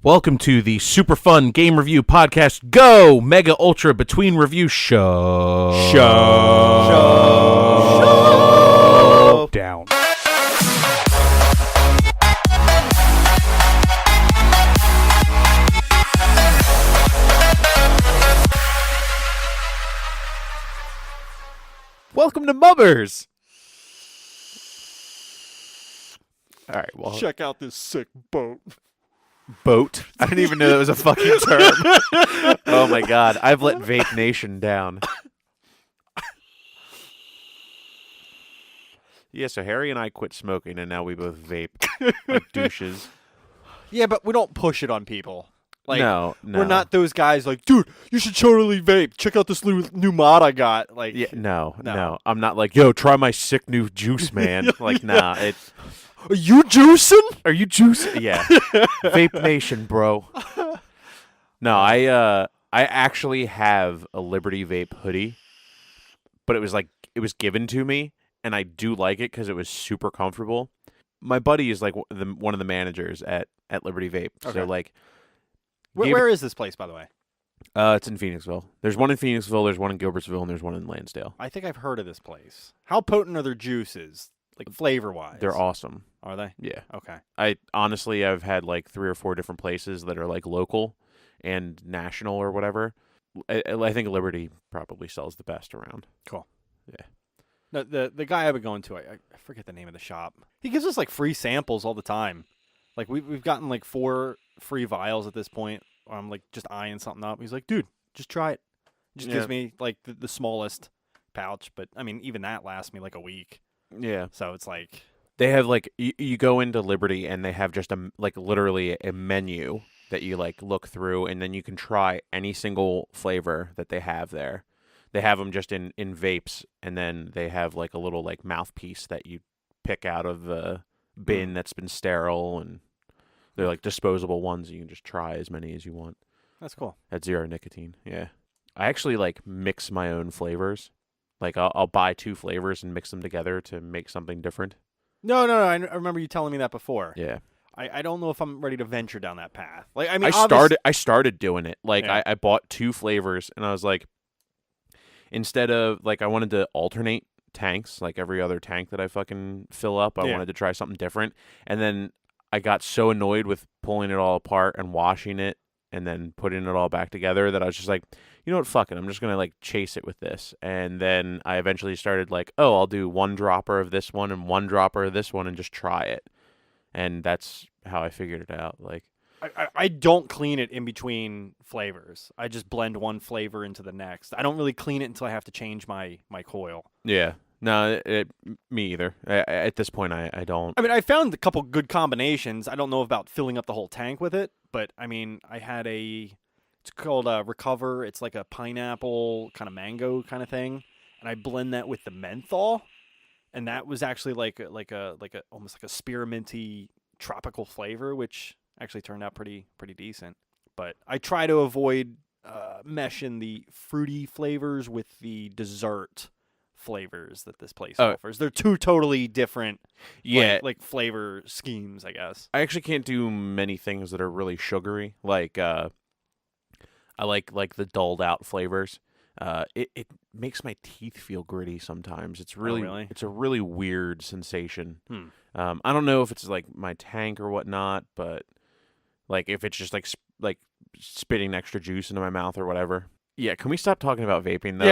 Welcome to the super fun game review podcast. Go Mega Ultra Between Review Show. Down. Welcome to MUBRS. All right, well, check out this sick boat. Boat. I didn't even know that was a fucking term. Oh my god, I've let Vape Nation down. Yeah, so Harry and I quit smoking, and now we both vape like douches. Yeah, but we don't push it on people. Like, no. We're not those guys like, dude, you should totally vape. Check out this new mod I got. Like, yeah, no. I'm not like, yo, try my sick new juice, man. Like, nah, it's... Are you juicing? Are you juicing? Yeah. Vape Nation, bro. No, I actually have a Liberty Vape hoodie, but it was given to me, and I do like it because it was super comfortable. My buddy is like one of the managers at Liberty Vape, okay. So like, where is this place, by the way? It's in Phoenixville. There's one in Phoenixville. There's one in Gilbertsville, and there's one in Lansdale. I think I've heard of this place. How potent are their juices, like flavor-wise? They're awesome. Are they? Yeah. Okay. I've had like 3 or 4 different places that are like local and national or whatever. I think Liberty probably sells the best around. Cool. Yeah. No, the guy I've been going to, I forget the name of the shop. He gives us like free samples all the time. Like we've gotten like 4 free vials at this point. I'm like just eyeing something up. He's like, dude, just try it. Just gives me like the smallest pouch, but I mean even that lasts me like a week. Yeah. So it's like they have like you go into Liberty and they have just literally a menu that you like look through, and then you can try any single flavor that they have there. They have them just in vapes, and then they have like a little like mouthpiece that you pick out of the bin that's been sterile, and they're like disposable ones. You can just try as many as you want. That's cool. At 0 nicotine. Yeah. I actually like mix my own flavors. Like I'll buy 2 flavors and mix them together to make something different. No. I remember you telling me that before. Yeah. I don't know if I'm ready to venture down that path. Like I mean, I started doing it. Like yeah. I bought 2 flavors, and I was like, instead of like I wanted to alternate tanks, like every other tank that I fucking fill up, I wanted to try something different. And then I got so annoyed with pulling it all apart and washing it and then putting it all back together that I was just like, you know what, fuck it. I'm just going to like chase it with this. And then I eventually started like, oh, I'll do 1 dropper of this one and 1 dropper of this one and just try it. And that's how I figured it out. Like, I don't clean it in between flavors. I just blend one flavor into the next. I don't really clean it until I have to change my coil. Yeah. No, me either. At this point, I don't. I mean, I found a couple good combinations. I don't know about filling up the whole tank with it, but I mean, I had it's called Recover. It's like a pineapple kind of mango kind of thing, and I blend that with the menthol, and that was actually like a almost like a spearminty tropical flavor, which actually turned out pretty decent. But I try to avoid meshing the fruity flavors with the dessert flavors that this place offers. They're 2 totally different like flavor schemes, I guess. I actually can't do many things that are really sugary. Like I like the dulled out flavors. It makes my teeth feel gritty sometimes. It's really? It's a really weird sensation. I don't know if it's like my tank or whatnot, but like if it's just like spitting extra juice into my mouth or whatever. Yeah, can we stop talking about vaping though?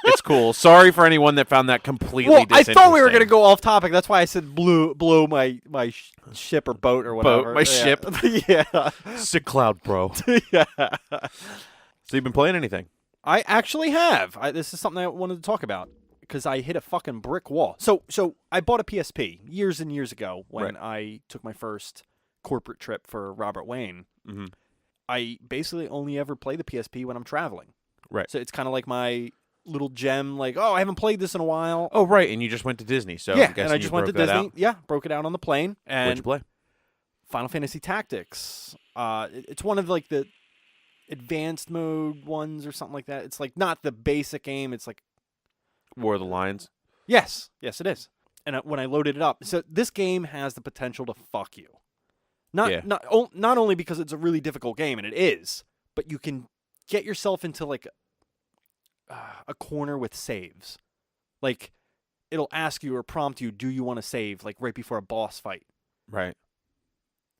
It's cool. Sorry for anyone that found that completely disinteresting. I thought we were going to go off topic. That's why I said blow my ship or boat or whatever. Ship. Yeah. Sick cloud, bro. Yeah. So you've been playing anything? I actually have. This is something I wanted to talk about because I hit a fucking brick wall. So I bought a PSP years and years ago when I took my first corporate trip for Robert Wayne. Mm-hmm. I basically only ever play the PSP when I'm traveling. Right. So it's kind of like my little gem, like, oh, I haven't played this in a while. Oh, right. And you just went to Disney. So yeah, and I just went to Disney. Out. Yeah, broke it out on the plane. And what'd you play? Final Fantasy Tactics. It's one of like the advanced mode ones or something like that. It's like not the basic game. It's like War of the Lions. Yes, it is. And when I loaded it up, so this game has the potential to fuck you. Not only because it's a really difficult game, and it is, but you can get yourself into like a corner with saves. Like, it'll ask you or prompt you, do you want to save, like right before a boss fight? Right.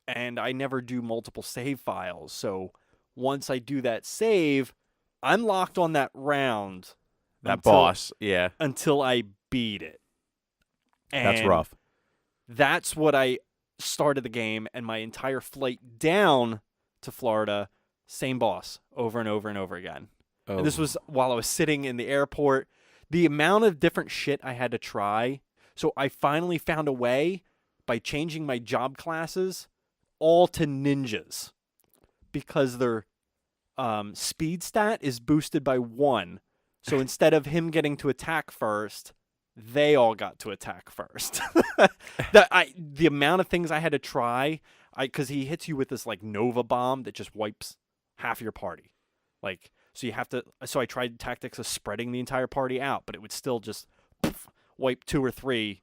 And I never do multiple save files, so once I do that save, I'm locked on that round. Boss, yeah. Until I beat it. And that's rough. That's what I started the game, and my entire flight down to Florida, same boss, over and over and over again. Oh. And this was while I was sitting in the airport. The amount of different shit I had to try. So I finally found a way by changing my job classes all to ninjas, because their speed stat is boosted by 1. So instead of him getting to attack first, they all got to attack first. The amount of things I had to try, because he hits you with this like Nova bomb that just wipes half your party. Like, so you have to. So I tried tactics of spreading the entire party out, but it would still just wipe 2 or 3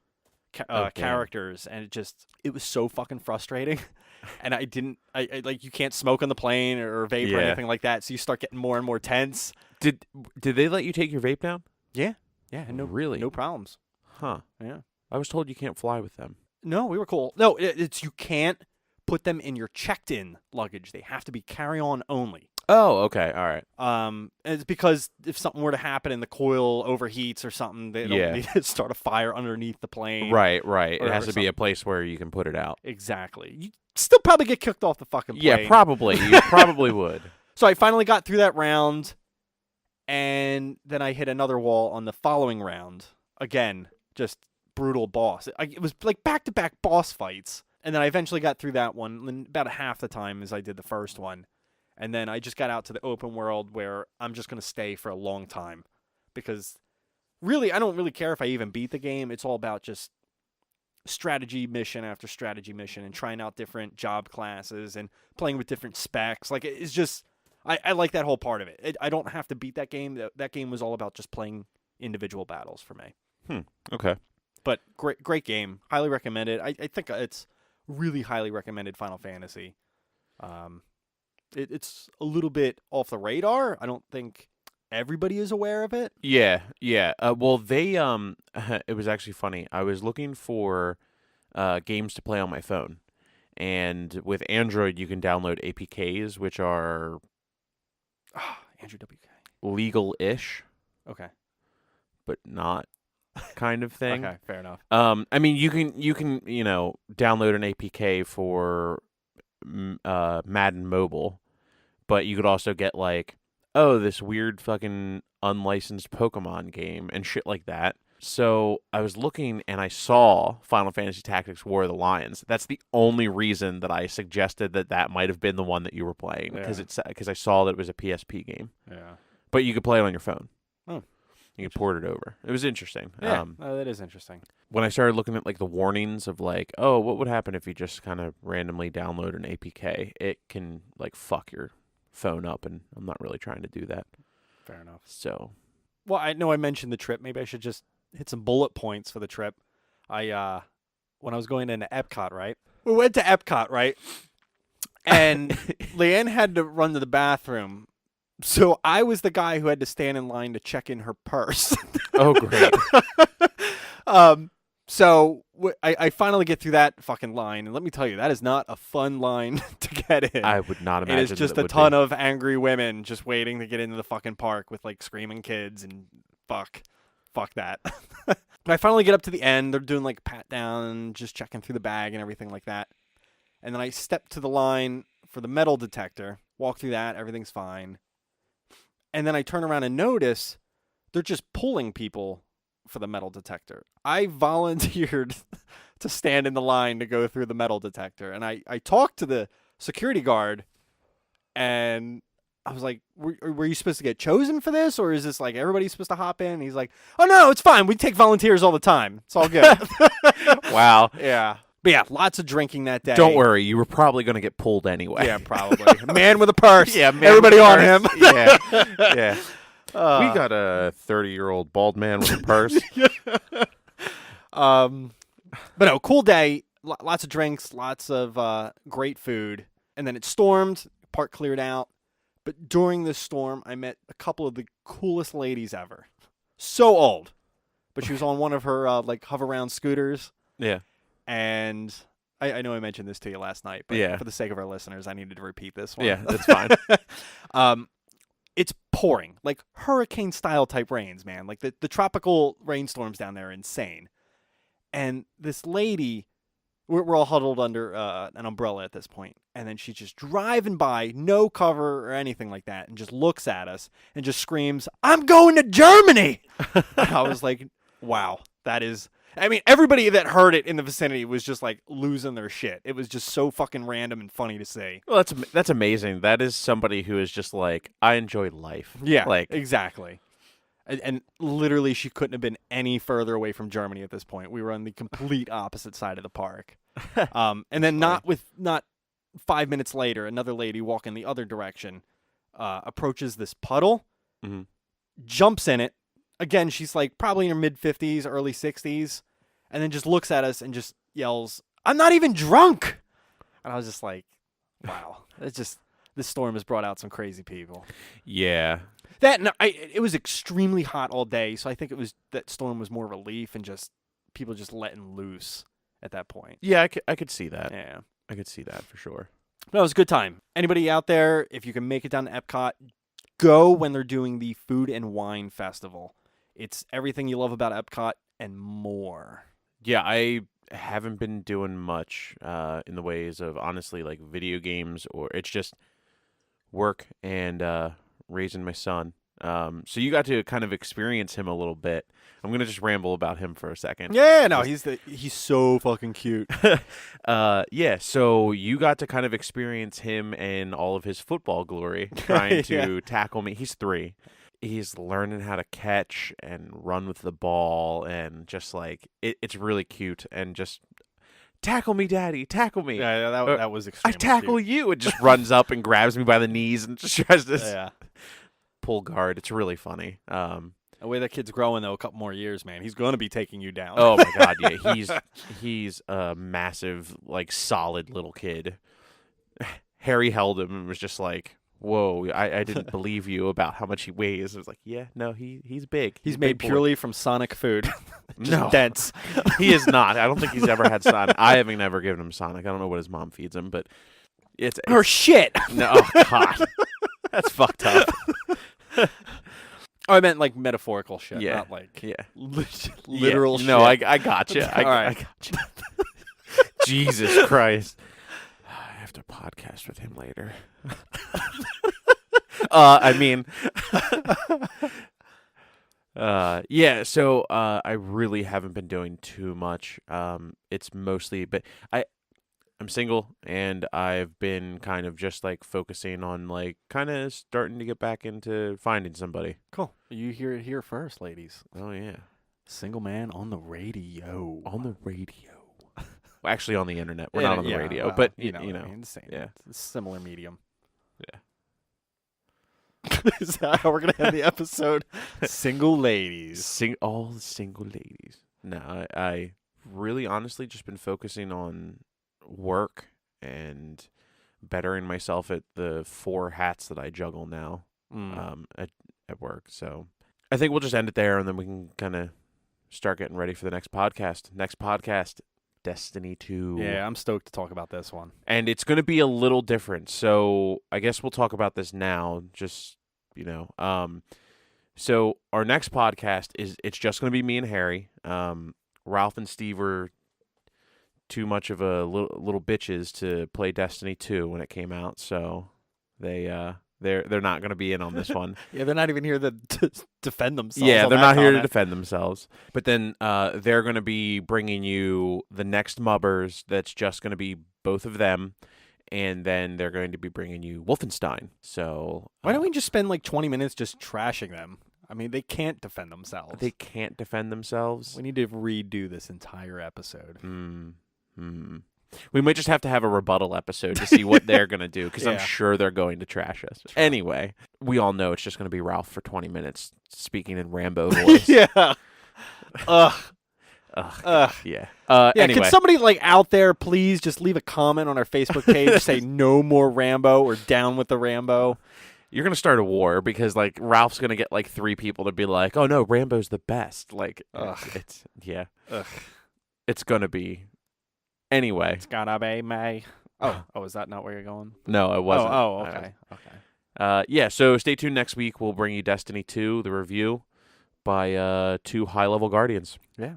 characters, and it was so fucking frustrating. And I like, you can't smoke on the plane or vape or anything like that, so you start getting more and more tense. Did they let you take your vape down? Yeah, no, really, no problems. Huh? Yeah, I was told you can't fly with them. No, we were cool. No, it's you can't put them in your checked-in luggage. They have to be carry-on only. Oh, okay, all right. And it's because if something were to happen and the coil overheats or something, they don't need to start a fire underneath the plane. Right. It has to be a place where you can put it out. Exactly. You still probably get kicked off the fucking plane. Yeah, probably. You probably would. So I finally got through that round, and then I hit another wall on the following round. Again, just brutal boss. It was like back-to-back boss fights. And then I eventually got through that one in about half the time as I did the first one. And then I just got out to the open world where I'm just going to stay for a long time. Because really, I don't really care if I even beat the game. It's all about just strategy mission after strategy mission and trying out different job classes and playing with different specs. Like, it's just, I like that whole part of it. I don't have to beat that game. That game was all about just playing individual battles for me. Okay. But great game. Highly recommended. I think it's really highly recommended Final Fantasy. It's a little bit off the radar. I don't think everybody is aware of it. Yeah. Well, they it was actually funny. I was looking for games to play on my phone, and with Android, you can download APKs, which are Android WK legal-ish. Okay, but not kind of thing. Okay, fair enough. I mean, you can download an APK for Madden Mobile, but you could also get like, this weird fucking unlicensed Pokemon game and shit like that. So I was looking and I saw Final Fantasy Tactics War of the Lions. That's the only reason that I suggested that might have been the one that you were playing, because I saw that it was a PSP game. Yeah. But you could play it on your phone. Oh. You could port it over. It was interesting. Yeah, that is interesting. When I started looking at like the warnings of like, what would happen if you just kind of randomly download an APK? It can like fuck your phone up, and I'm not really trying to do that. Fair enough. So, well, I know I mentioned the trip. Maybe I should just hit some bullet points for the trip. When I was going into Epcot, right? We went to Epcot, right? And Leanne had to run to the bathroom. So I was the guy who had to stand in line to check in her purse. Oh, great. So I finally get through that fucking line, and let me tell you, that is not a fun line to get in. I would not imagine. It is just a ton of angry women just waiting to get into the fucking park with like screaming kids and fuck that. But I finally get up to the end. They're doing like pat down, just checking through the bag and everything like that. And then I step to the line for the metal detector, walk through that, everything's fine. And then I turn around and notice they're just pulling people for the metal detector. I volunteered to stand in the line to go through the metal detector. And I talked to the security guard, and I was like, were you supposed to get chosen for this? Or is this like everybody's supposed to hop in? And he's like, oh, no, it's fine. We take volunteers all the time. It's all good. Wow. Yeah. But yeah, lots of drinking that day. Don't worry, you were probably going to get pulled anyway. Yeah, probably. Man with a purse. Yeah, everybody on him. Yeah. We got a 30-year-old bald man with a purse. But no, cool day. lots of drinks, lots of great food. And then it stormed, park cleared out. But during this storm, I met a couple of the coolest ladies ever. So old. But she was on one of her hover around scooters. Yeah. And I know I mentioned this to you last night, but for the sake of our listeners, I needed to repeat this one. Yeah, that's fine. It's pouring, like hurricane-style type rains, man. Like the tropical rainstorms down there are insane. And this lady, we're all huddled under an umbrella at this point, and then she's just driving by, no cover or anything like that, and just looks at us and just screams, "I'm going to Germany!" And I was like, wow, that is... I mean, everybody that heard it in the vicinity was just like losing their shit. It was just so fucking random and funny to see. Well, that's amazing. That is somebody who is just like, I enjoy life. Yeah, like exactly. And literally, she couldn't have been any further away from Germany at this point. We were on the complete opposite side of the park. And then not 5 minutes later, another lady walking the other direction approaches this puddle, jumps in it. Again, she's like probably in her mid-50s, early 60s, and then just looks at us and just yells, "I'm not even drunk!" And I was just like, wow. This storm has brought out some crazy people. Yeah. It was extremely hot all day, so I think that storm was more relief and just people just letting loose at that point. Yeah, I could see that. Yeah. I could see that for sure. No, it was a good time. Anybody out there, if you can make it down to Epcot, go when they're doing the Food and Wine Festival. It's everything you love about Epcot and more. Yeah, I haven't been doing much in the ways of, honestly, like video games, or it's just work and raising my son. So you got to kind of experience him a little bit. I'm gonna just ramble about him for a second. Yeah, no, he's so fucking cute. Yeah, so you got to kind of experience him and all of his football glory, trying to tackle me. He's 3. He's learning how to catch and run with the ball, and just like it's really cute. And just tackle me, Daddy, tackle me. Yeah, that was extremely I tackle cute. you. It just runs up and grabs me by the knees and just tries to pull guard. It's really funny. The way that kid's growing, though, a couple more years, man, he's going to be taking you down. Oh my God, yeah, he's a massive, like, solid little kid. Harry held him and was just like, "Whoa, I didn't believe you about how much he weighs." I was like, "Yeah, no, he's big. He's made big purely from Sonic food." No, dense. He is not. I don't think he's ever had Sonic. I haven't ever given him Sonic. I don't know what his mom feeds him, but it's or shit. No, oh God, that's fucked up. Oh, I meant like metaphorical shit, Yeah. not like literal shit. No, I gotcha. All right. I gotcha. Jesus Christ. I have to podcast with him later. I mean, yeah, so I really haven't been doing too much. It's mostly, but I'm single, and I've been kind of just like focusing on like kind of starting to get back into finding somebody. Cool. You hear it here first, ladies. Oh yeah. Single man on the radio. On the radio. Well, actually on the internet. We're Yeah, not on the yeah, radio, well, but you know, you know. I mean, the same. Yeah. It's a similar medium. Yeah. Is that how we're gonna end the episode? Single ladies. All the single ladies. No, I really honestly just been focusing on work and bettering myself at the 4 hats that I juggle now at work. So I think we'll just end it there, and then we can kind of start getting ready for the next podcast. Next podcast, Destiny 2. Yeah, I'm stoked to talk about this one. And it's going to be a little different. So I guess we'll talk about this now, just, you know. So our next podcast it's just going to be me and Harry. Ralph and Steve were too much of a little bitches to play Destiny 2 when it came out, so they're not going to be in on this one. Yeah, they're not even here to defend themselves. Yeah, on they're that not here to comment. defend themselves. But then they're going to be bringing you the next MUBRS. That's just going to be both of them, and then they're going to be bringing you Wolfenstein. So Why don't we just spend like 20 minutes just trashing them? I mean, they can't defend themselves. They can't defend themselves. We need to redo this entire episode. We might just have to have a rebuttal episode to see what they're going to do, because Yeah. I'm sure they're going to trash us. Sure. Anyway, we all know it's just going to be Ralph for 20 minutes speaking in Rambo voice. Yeah. Ugh. Ugh. Yeah. Yeah, Anyway. can somebody like out there please just leave a comment on our Facebook page, say no more Rambo or down with the Rambo? You're gonna start a war because like Ralph's gonna get like 3 people to be like, "Oh no, Rambo's the best." Like, it's yeah, it's gonna be. Anyway, It's gotta be May. Oh, is that not where you're going? no, it wasn't. Okay, okay. Yeah. So stay tuned next week. We'll bring you Destiny 2, the review by 2 high-level Guardians. Yeah.